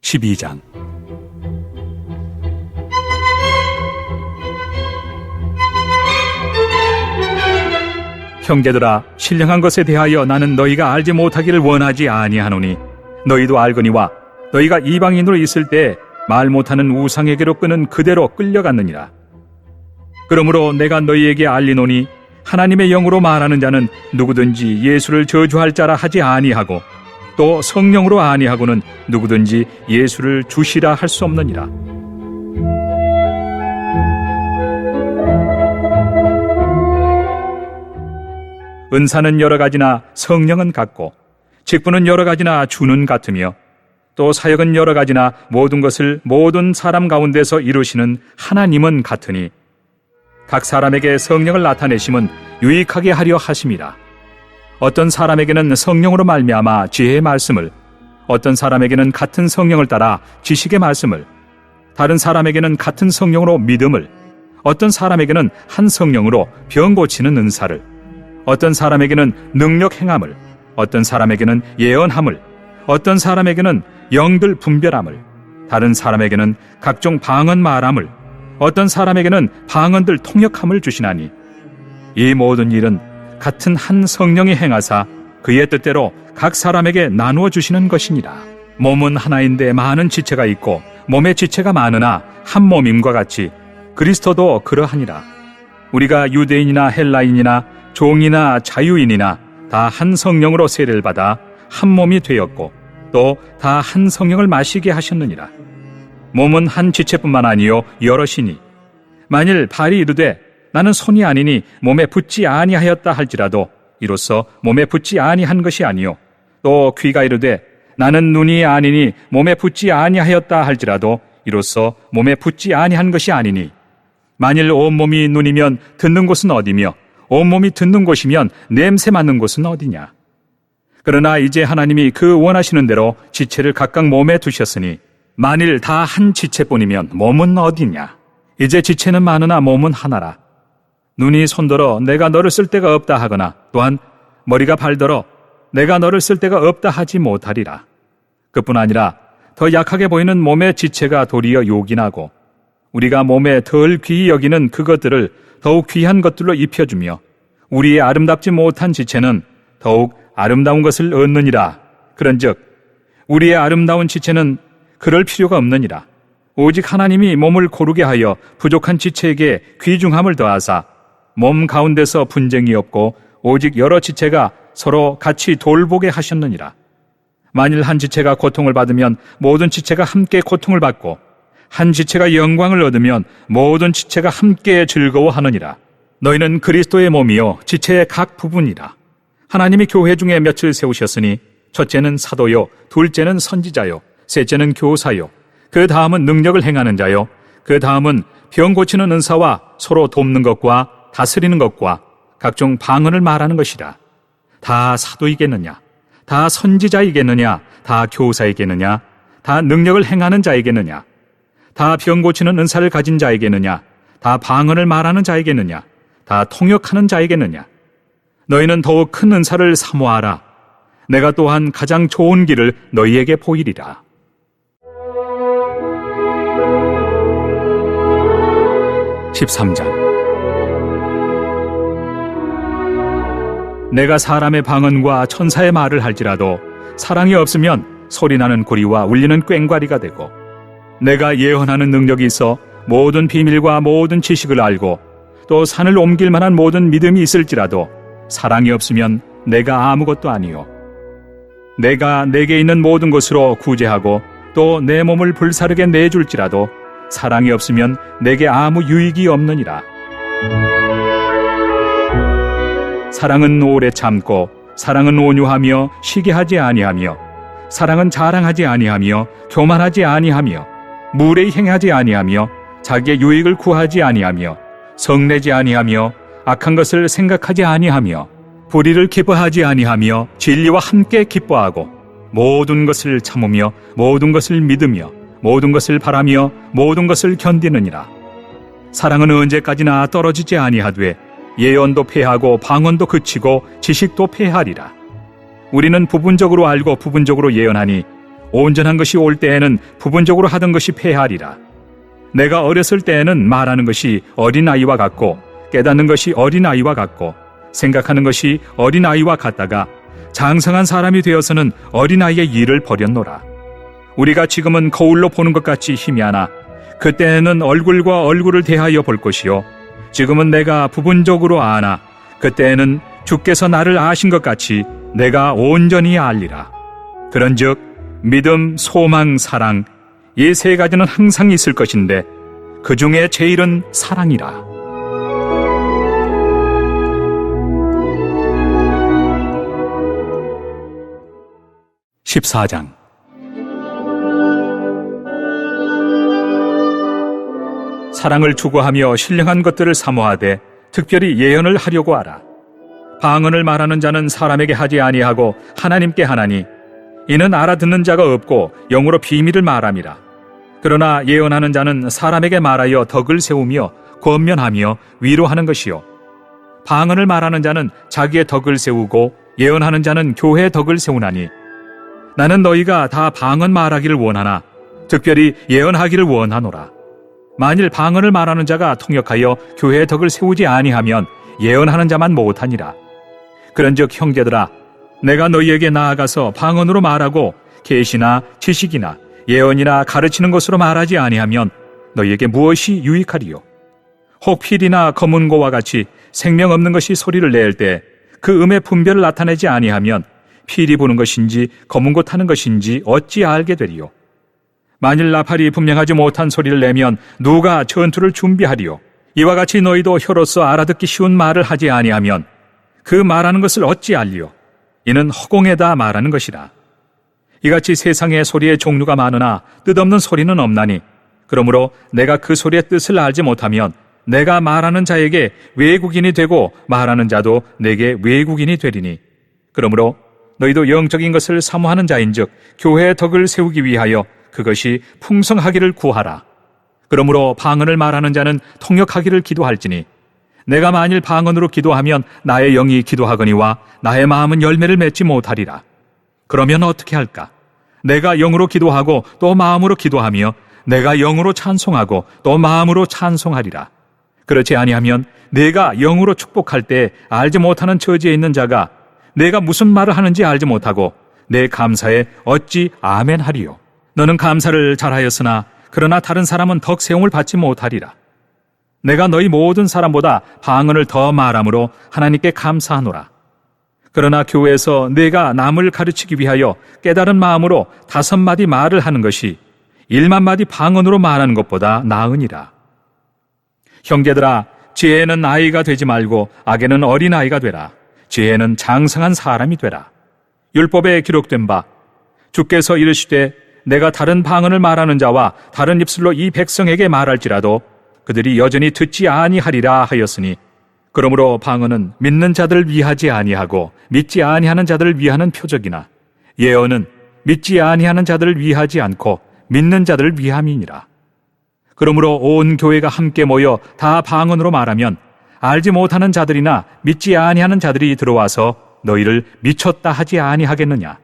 12장. 형제들아, 신령한 것에 대하여 나는 너희가 알지 못하기를 원하지 아니하노니 너희도 알거니와 너희가 이방인으로 있을 때 말 못하는 우상에게로 끄는 그대로 끌려갔느니라. 그러므로 내가 너희에게 알리노니 하나님의 영으로 말하는 자는 누구든지 예수를 저주할 자라 하지 아니하고 또 성령으로 아니하고는 누구든지 예수를 주시라 할 수 없느니라. 은사는 여러 가지나 성령은 같고 직분은 여러 가지나 주는 같으며 또 사역은 여러 가지나 모든 것을 모든 사람 가운데서 이루시는 하나님은 같으니 각 사람에게 성령을 나타내심은 유익하게 하려 하심이라. 어떤 사람에게는 성령으로 말미암아 지혜의 말씀을, 어떤 사람에게는 같은 성령을 따라 지식의 말씀을, 다른 사람에게는 같은 성령으로 믿음을, 어떤 사람에게는 한 성령으로 병 고치는 은사를, 어떤 사람에게는 능력 행함을, 어떤 사람에게는 예언함을, 어떤 사람에게는 영들 분별함을, 다른 사람에게는 각종 방언 말함을, 어떤 사람에게는 방언들 통역함을 주시나니 이 모든 일은 같은 한 성령이 행하사 그의 뜻대로 각 사람에게 나누어 주시는 것이니라. 몸은 하나인데 많은 지체가 있고 몸의 지체가 많으나 한 몸임과 같이 그리스도도 그러하니라. 우리가 유대인이나 헬라인이나 종이나 자유인이나 다 한 성령으로 세례를 받아 한 몸이 되었고 또 다 한 성령을 마시게 하셨느니라. 몸은 한 지체뿐만 아니요 여럿이니 만일 발이 이르되 나는 손이 아니니 몸에 붙지 아니하였다 할지라도 이로써 몸에 붙지 아니한 것이 아니요 또 귀가 이르되 나는 눈이 아니니 몸에 붙지 아니하였다 할지라도 이로써 몸에 붙지 아니한 것이 아니니 만일 온몸이 눈이면 듣는 곳은 어디며 온몸이 듣는 곳이면 냄새 맡는 곳은 어디냐. 그러나 이제 하나님이 그 원하시는 대로 지체를 각각 몸에 두셨으니 만일 다 한 지체뿐이면 몸은 어디냐. 이제 지체는 많으나 몸은 하나라. 눈이 손들어 내가 너를 쓸 데가 없다 하거나 또한 머리가 발들어 내가 너를 쓸 데가 없다 하지 못하리라. 그뿐 아니라 더 약하게 보이는 몸의 지체가 도리어 요긴하고 우리가 몸에 덜 귀히 여기는 그것들을 더욱 귀한 것들로 입혀주며 우리의 아름답지 못한 지체는 더욱 아름다운 것을 얻느니라. 그런즉 우리의 아름다운 지체는 그럴 필요가 없느니라. 오직 하나님이 몸을 고르게 하여 부족한 지체에게 귀중함을 더하사 몸 가운데서 분쟁이 없고 오직 여러 지체가 서로 같이 돌보게 하셨느니라. 만일 한 지체가 고통을 받으면 모든 지체가 함께 고통을 받고 한 지체가 영광을 얻으면 모든 지체가 함께 즐거워하느니라. 너희는 그리스도의 몸이요 지체의 각 부분이라. 하나님이 교회 중에 몇을 세우셨으니 첫째는 사도요, 둘째는 선지자요, 셋째는 교사요, 그 다음은 능력을 행하는 자요, 그 다음은 병 고치는 은사와 서로 돕는 것과 다스리는 것과 각종 방언을 말하는 것이라. 다 사도이겠느냐? 다 선지자이겠느냐? 다 교사이겠느냐? 다 능력을 행하는 자이겠느냐? 다 병 고치는 은사를 가진 자이겠느냐? 다 방언을 말하는 자이겠느냐? 다 통역하는 자이겠느냐? 너희는 더욱 큰 은사를 사모하라. 내가 또한 가장 좋은 길을 너희에게 보이리라. (13장) 내가 사람의 방언과 천사의 말을 할지라도 사랑이 없으면 소리나는 구리와 울리는 꽹과리가 되고 내가 예언하는 능력이 있어 모든 비밀과 모든 지식을 알고 또 산을 옮길 만한 모든 믿음이 있을지라도 사랑이 없으면 내가 아무것도 아니요 내가 내게 있는 모든 것으로 구제하고 또 내 몸을 불사르게 내줄지라도 사랑이 없으면 내게 아무 유익이 없느니라. 사랑은 오래 참고 사랑은 온유하며 시기하지 아니하며 사랑은 자랑하지 아니하며 교만하지 아니하며 무례히 행하지 아니하며 자기의 유익을 구하지 아니하며 성내지 아니하며 악한 것을 생각하지 아니하며 불의를 기뻐하지 아니하며 진리와 함께 기뻐하고 모든 것을 참으며 모든 것을 믿으며 모든 것을 바라며 모든 것을 견디느니라. 사랑은 언제까지나 떨어지지 아니하되 예언도 패하고 방언도 그치고 지식도 패하리라. 우리는 부분적으로 알고 부분적으로 예언하니 온전한 것이 올 때에는 부분적으로 하던 것이 패하리라. 내가 어렸을 때에는 말하는 것이 어린아이와 같고 깨닫는 것이 어린아이와 같고 생각하는 것이 어린아이와 같다가 장성한 사람이 되어서는 어린아이의 일을 버렸노라. 우리가 지금은 거울로 보는 것 같이 희미하나 그때는 얼굴과 얼굴을 대하여 볼 것이요 지금은 내가 부분적으로 아나 그때는 주께서 나를 아신 것 같이 내가 온전히 알리라. 그런즉 믿음, 소망, 사랑 이 세 가지는 항상 있을 것인데 그 중에 제일은 사랑이라. (14장) 사랑을 추구하며 신령한 것들을 사모하되 특별히 예언을 하려고 하라. 방언을 말하는 자는 사람에게 하지 아니하고 하나님께 하나니 이는 알아듣는 자가 없고 영으로 비밀을 말함이라. 그러나 예언하는 자는 사람에게 말하여 덕을 세우며 권면하며 위로하는 것이요 방언을 말하는 자는 자기의 덕을 세우고 예언하는 자는 교회의 덕을 세우나니 나는 너희가 다 방언 말하기를 원하나 특별히 예언하기를 원하노라. 만일 방언을 말하는 자가 통역하여 교회의 덕을 세우지 아니하면 예언하는 자만 못하니라. 그런즉 형제들아 내가 너희에게 나아가서 방언으로 말하고 계시나 지식이나 예언이나 가르치는 것으로 말하지 아니하면 너희에게 무엇이 유익하리요? 혹 필이나 검은고와 같이 생명 없는 것이 소리를 낼 때 그 음의 분별을 나타내지 아니하면 필이 부는 것인지 검은고 타는 것인지 어찌 알게 되리요? 만일 나팔이 분명하지 못한 소리를 내면 누가 전투를 준비하리요? 이와 같이 너희도 혀로서 알아듣기 쉬운 말을 하지 아니하면 그 말하는 것을 어찌 알리요? 이는 허공에다 말하는 것이라. 이같이 세상에 소리의 종류가 많으나 뜻없는 소리는 없나니 그러므로 내가 그 소리의 뜻을 알지 못하면 내가 말하는 자에게 외국인이 되고 말하는 자도 내게 외국인이 되리니 그러므로 너희도 영적인 것을 사모하는 자인즉 교회의 덕을 세우기 위하여 그것이 풍성하기를 구하라. 그러므로 방언을 말하는 자는 통역하기를 기도할지니 내가 만일 방언으로 기도하면 나의 영이 기도하거니와 나의 마음은 열매를 맺지 못하리라. 그러면 어떻게 할까? 내가 영으로 기도하고 또 마음으로 기도하며 내가 영으로 찬송하고 또 마음으로 찬송하리라. 그렇지 아니하면 내가 영으로 축복할 때 알지 못하는 처지에 있는 자가 내가 무슨 말을 하는지 알지 못하고 내 감사에 어찌 아멘 하리요? 너는 감사를 잘하였으나 그러나 다른 사람은 덕 세움을 받지 못하리라. 내가 너희 모든 사람보다 방언을 더 말함으로 하나님께 감사하노라. 그러나 교회에서 내가 남을 가르치기 위하여 깨달은 마음으로 5마디 말을 하는 것이 1만마디 방언으로 말하는 것보다 나으니라. 형제들아, 지혜는 아이가 되지 말고 악에는 어린아이가 되라. 지혜는 장성한 사람이 되라. 율법에 기록된 바 주께서 이르시되 내가 다른 방언을 말하는 자와 다른 입술로 이 백성에게 말할지라도 그들이 여전히 듣지 아니하리라 하였으니 그러므로 방언은 믿는 자들을 위하지 아니하고 믿지 아니하는 자들을 위하는 표적이나 예언은 믿지 아니하는 자들을 위하지 않고 믿는 자들을 위함이니라. 그러므로 온 교회가 함께 모여 다 방언으로 말하면 알지 못하는 자들이나 믿지 아니하는 자들이 들어와서 너희를 미쳤다 하지 아니하겠느냐?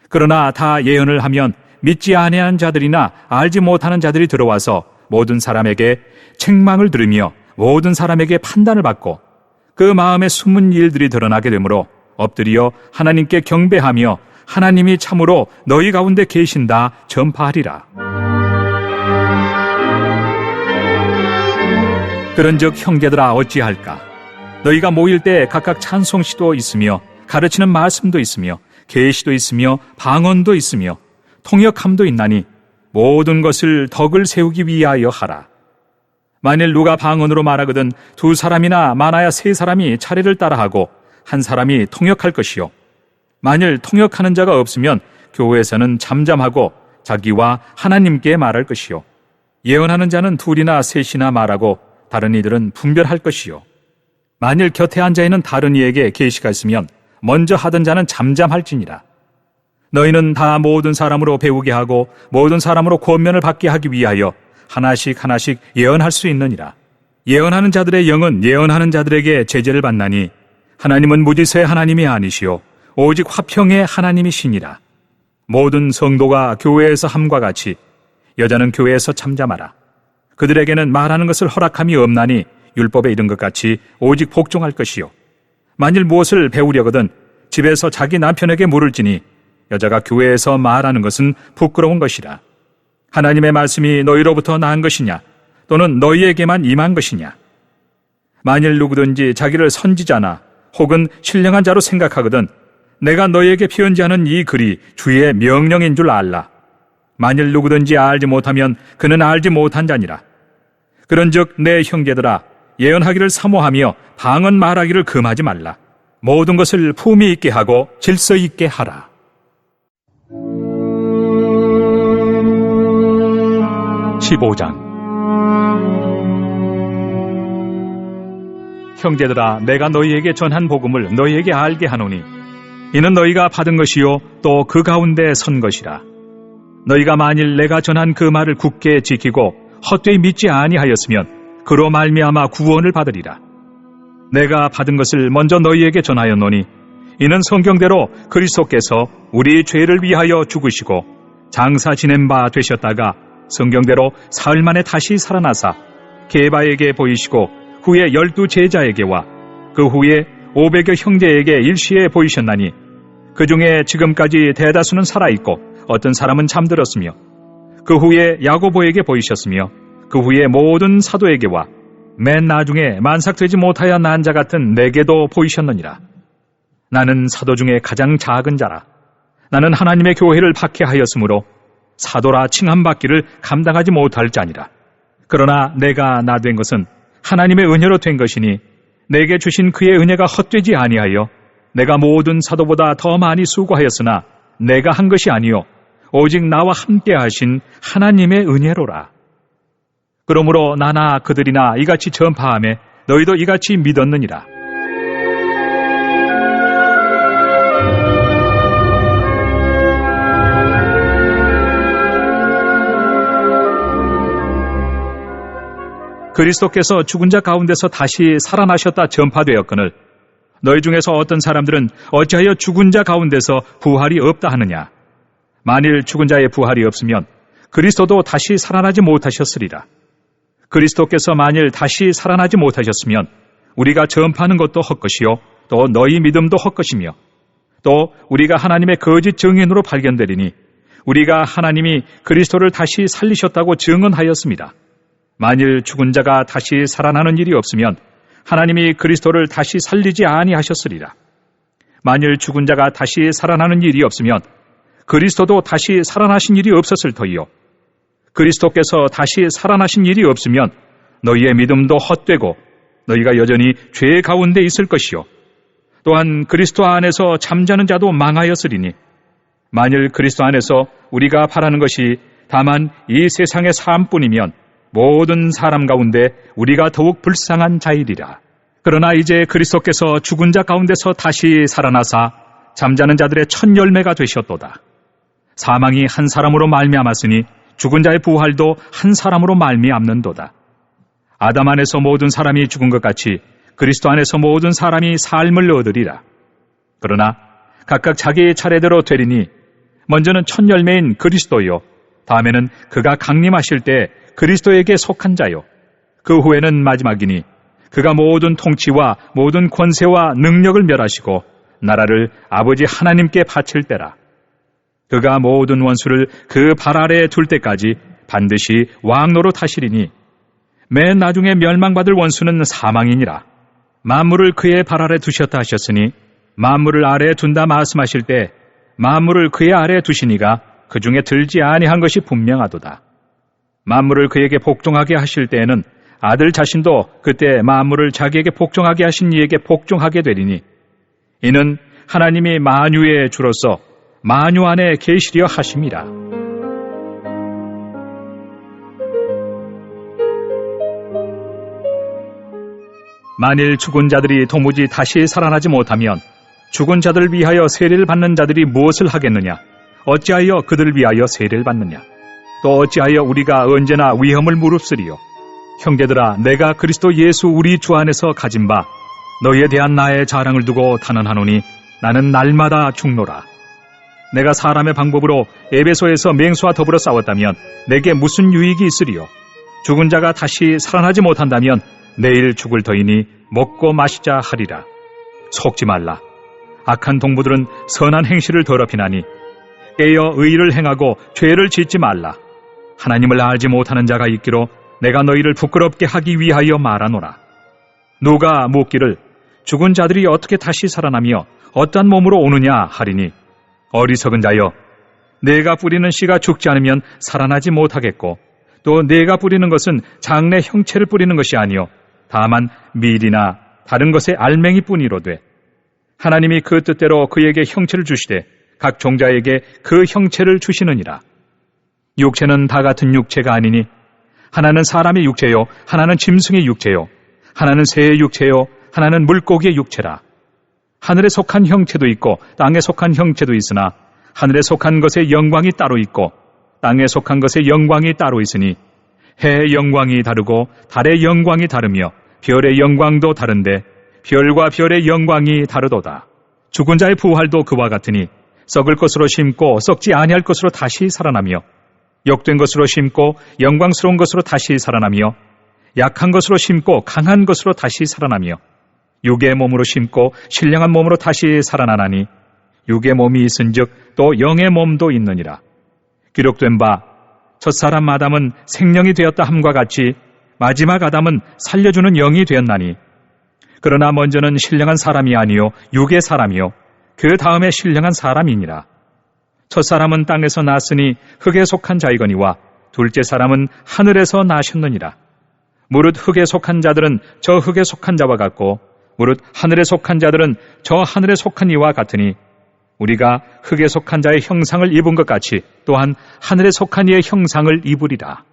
그러나 다 예언을 하면 믿지 아니하는 자들이나 알지 못하는 자들이 들어와서 모든 사람에게 책망을 들으며 모든 사람에게 판단을 받고 그 마음에 숨은 일들이 드러나게 되므로 엎드려 하나님께 경배하며 하나님이 참으로 너희 가운데 계신다 전파하리라. 그런즉 형제들아 어찌할까? 너희가 모일 때 각각 찬송시도 있으며 가르치는 말씀도 있으며 계시도 있으며 방언도 있으며 통역함도 있나니 모든 것을 덕을 세우기 위하여 하라. 만일 누가 방언으로 말하거든 2사람이나 많아야 3사람이 차례를 따라하고 1사람이 통역할 것이요 만일 통역하는 자가 없으면 교회에서는 잠잠하고 자기와 하나님께 말할 것이요 예언하는 자는 2이나 3이나 말하고 다른 이들은 분별할 것이요 만일 곁에 앉아있는 다른 이에게 계시가 있으면 먼저 하던 자는 잠잠할지니라. 너희는 다 모든 사람으로 배우게 하고 모든 사람으로 권면을 받게 하기 위하여 하나씩 예언할 수 있느니라. 예언하는 자들의 영은 예언하는 자들에게 제재를 받나니 하나님은 무지서의 하나님이 아니시오 오직 화평의 하나님이시니라. 모든 성도가 교회에서 함과 같이 여자는 교회에서 잠잠하라. 그들에게는 말하는 것을 허락함이 없나니 율법에 이른 것 같이 오직 복종할 것이요. 만일 무엇을 배우려거든 집에서 자기 남편에게 물을지니 여자가 교회에서 말하는 것은 부끄러운 것이라. 하나님의 말씀이 너희로부터 나은 것이냐 또는 너희에게만 임한 것이냐. 만일 누구든지 자기를 선지자나 혹은 신령한 자로 생각하거든 내가 너희에게 편지하는 이 글이 주의 명령인 줄 알라. 만일 누구든지 알지 못하면 그는 알지 못한 자니라. 그런즉 내 형제들아 예언하기를 사모하며 방언 말하기를 금하지 말라. 모든 것을 품위 있게 하고 질서 있게 하라. (15장) 형제들아 내가 너희에게 전한 복음을 너희에게 알게 하노니 이는 너희가 받은 것이요 또 그 가운데 선 것이라. 너희가 만일 내가 전한 그 말을 굳게 지키고 헛되이 믿지 아니하였으면 그로 말미암아 구원을 받으리라. 내가 받은 것을 먼저 너희에게 전하였노니 이는 성경대로 그리스도께서 우리 죄를 위하여 죽으시고 장사 지낸 바 되셨다가 성경대로 사흘 만에 다시 살아나사 게바에게 보이시고 후에 12 제자에게와 그 후에 500여 형제에게 일시에 보이셨나니 그 중에 지금까지 대다수는 살아있고 어떤 사람은 잠들었으며 그 후에 야고보에게 보이셨으며 그 후에 모든 사도에게와 맨 나중에 만삭되지 못하여 난 자 같은 내게도 보이셨느니라. 나는 사도 중에 가장 작은 자라. 나는 하나님의 교회를 박해하였으므로 사도라 칭함받기를 감당하지 못할 자니라. 그러나 내가 나 된 것은 하나님의 은혜로 된 것이니 내게 주신 그의 은혜가 헛되지 아니하여 내가 모든 사도보다 더 많이 수고하였으나 내가 한 것이 아니요 오직 나와 함께 하신 하나님의 은혜로라. 그러므로 나나 그들이나 이같이 전파하며 너희도 이같이 믿었느니라. 그리스도께서 죽은 자 가운데서 다시 살아나셨다 전파되었거늘 너희 중에서 어떤 사람들은 어찌하여 죽은 자 가운데서 부활이 없다 하느냐. 만일 죽은 자의 부활이 없으면 그리스도도 다시 살아나지 못하셨으리라. 그리스도께서 만일 다시 살아나지 못하셨으면 우리가 전파하는 것도 헛것이요 또 너희 믿음도 헛것이며 또 우리가 하나님의 거짓 증인으로 발견되리니 우리가 하나님이 그리스도를 다시 살리셨다고 증언하였습니다. 만일 죽은 자가 다시 살아나는 일이 없으면 하나님이 그리스도를 다시 살리지 아니하셨으리라. 만일 죽은 자가 다시 살아나는 일이 없으면 그리스도도 다시 살아나신 일이 없었을 터이요 그리스도께서 다시 살아나신 일이 없으면 너희의 믿음도 헛되고 너희가 여전히 죄 가운데 있을 것이요 또한 그리스도 안에서 잠자는 자도 망하였으리니 만일 그리스도 안에서 우리가 바라는 것이 다만 이 세상의 삶뿐이면 모든 사람 가운데 우리가 더욱 불쌍한 자이리라. 그러나 이제 그리스도께서 죽은 자 가운데서 다시 살아나사 잠자는 자들의 첫 열매가 되셨도다. 사망이 한 사람으로 말미암았으니 죽은 자의 부활도 한 사람으로 말미암는도다. 아담 안에서 모든 사람이 죽은 것 같이 그리스도 안에서 모든 사람이 삶을 얻으리라. 그러나 각각 자기의 차례대로 되리니 먼저는 첫 열매인 그리스도요 다음에는 그가 강림하실 때 그리스도에게 속한 자요 그 후에는 마지막이니 그가 모든 통치와 모든 권세와 능력을 멸하시고 나라를 아버지 하나님께 바칠 때라. 그가 모든 원수를 그 발 아래에 둘 때까지 반드시 왕 노릇하시리니 맨 나중에 멸망받을 원수는 사망이니라. 만물을 그의 발 아래 두셨다 하셨으니 만물을 아래에 둔다 말씀하실 때 만물을 그의 아래에 두시니가 그 중에 들지 아니한 것이 분명하도다. 만물을 그에게 복종하게 하실 때에는 아들 자신도 그때 만물을 자기에게 복종하게 하신 이에게 복종하게 되리니 이는 하나님이 만유의 주로서 만유 안에 계시려 하심이라. 만일 죽은 자들이 도무지 다시 살아나지 못하면 죽은 자들을 위하여 세례를 받는 자들이 무엇을 하겠느냐? 어찌하여 그들을 위하여 세례를 받느냐? 또 어찌하여 우리가 언제나 위험을 무릅쓰리요? 형제들아, 내가 그리스도 예수 우리 주 안에서 가진 바 너희에 대한 나의 자랑을 두고 단언하노니 나는 날마다 죽노라. 내가 사람의 방법으로 에베소에서 맹수와 더불어 싸웠다면 내게 무슨 유익이 있으리요? 죽은 자가 다시 살아나지 못한다면 내일 죽을 터이니 먹고 마시자 하리라. 속지 말라. 악한 동무들은 선한 행실을 더럽히나니 깨어 의를 행하고 죄를 짓지 말라. 하나님을 알지 못하는 자가 있기로 내가 너희를 부끄럽게 하기 위하여 말하노라. 누가 묻기를 죽은 자들이 어떻게 다시 살아나며 어떠한 몸으로 오느냐 하리니 어리석은 자여, 내가 뿌리는 씨가 죽지 않으면 살아나지 못하겠고 또 내가 뿌리는 것은 장래 형체를 뿌리는 것이 아니요 다만 밀이나 다른 것의 알맹이뿐이로되 하나님이 그 뜻대로 그에게 형체를 주시되 각 종자에게 그 형체를 주시느니라. 육체는 다 같은 육체가 아니니 하나는 사람의 육체요 하나는 짐승의 육체요 하나는 새의 육체요 하나는 물고기의 육체라. 하늘에 속한 형체도 있고 땅에 속한 형체도 있으나 하늘에 속한 것의 영광이 따로 있고 땅에 속한 것의 영광이 따로 있으니 해의 영광이 다르고 달의 영광이 다르며 별의 영광도 다른데 별과 별의 영광이 다르도다. 죽은 자의 부활도 그와 같으니 썩을 것으로 심고 썩지 아니할 것으로 다시 살아나며 욕된 것으로 심고 영광스러운 것으로 다시 살아나며 약한 것으로 심고 강한 것으로 다시 살아나며 육의 몸으로 심고 신령한 몸으로 다시 살아나나니 육의 몸이 있은즉 또 영의 몸도 있느니라. 기록된 바 첫사람 아담은 생령이 되었다 함과 같이 마지막 아담은 살려주는 영이 되었나니 그러나 먼저는 신령한 사람이 아니요 육의 사람이요 그 다음에 신령한 사람이니라. 첫사람은 땅에서 났으니 흙에 속한 자이거니와 둘째 사람은 하늘에서 나셨느니라. 무릇 흙에 속한 자들은 저 흙에 속한 자와 같고 무릇 하늘에 속한 자들은 저 하늘에 속한 이와 같으니 우리가 흙에 속한 자의 형상을 입은 것 같이 또한 하늘에 속한 이의 형상을 입으리라.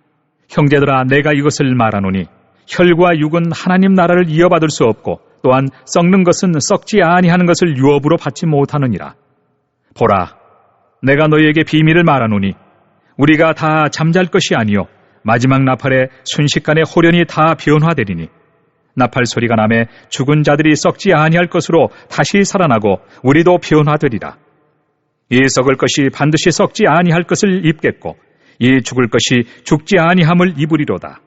형제들아, 내가 이것을 말하노니 혈과 육은 하나님 나라를 이어받을 수 없고 또한 썩는 것은 썩지 아니하는 것을 유업으로 받지 못하느니라. 보라, 내가 너희에게 비밀을 말하노니 우리가 다 잠잘 것이 아니요 마지막 나팔에 순식간에 호련히 다 변화되리니 나팔 소리가 나매 죽은 자들이 썩지 아니할 것으로 다시 살아나고 우리도 변화되리라. 이 썩을 것이 반드시 썩지 아니할 것을 입겠고 이 죽을 것이 죽지 아니함을 입으리로다.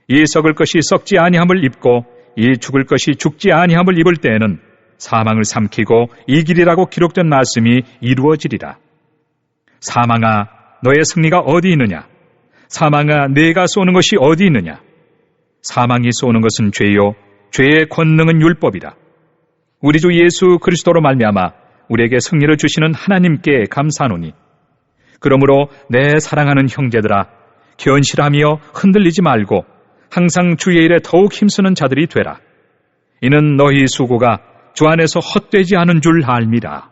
이 썩을 것이 썩지 아니함을 입고 이 죽을 것이 죽지 아니함을 입을 때에는 사망을 삼키고 이기리라고 기록된 말씀이 이루어지리라. 사망아, 너의 승리가 어디 있느냐? 사망아, 내가 쏘는 것이 어디 있느냐? 사망이 쏘는 것은 죄요 죄의 권능은 율법이라. 우리 주 예수 그리스도로 말미암아 우리에게 승리를 주시는 하나님께 감사하노니 그러므로 내 사랑하는 형제들아, 견실하며 흔들리지 말고 항상 주의 일에 더욱 힘쓰는 자들이 되라. 이는 너희 수고가 주 안에서 헛되지 않은 줄 알미라.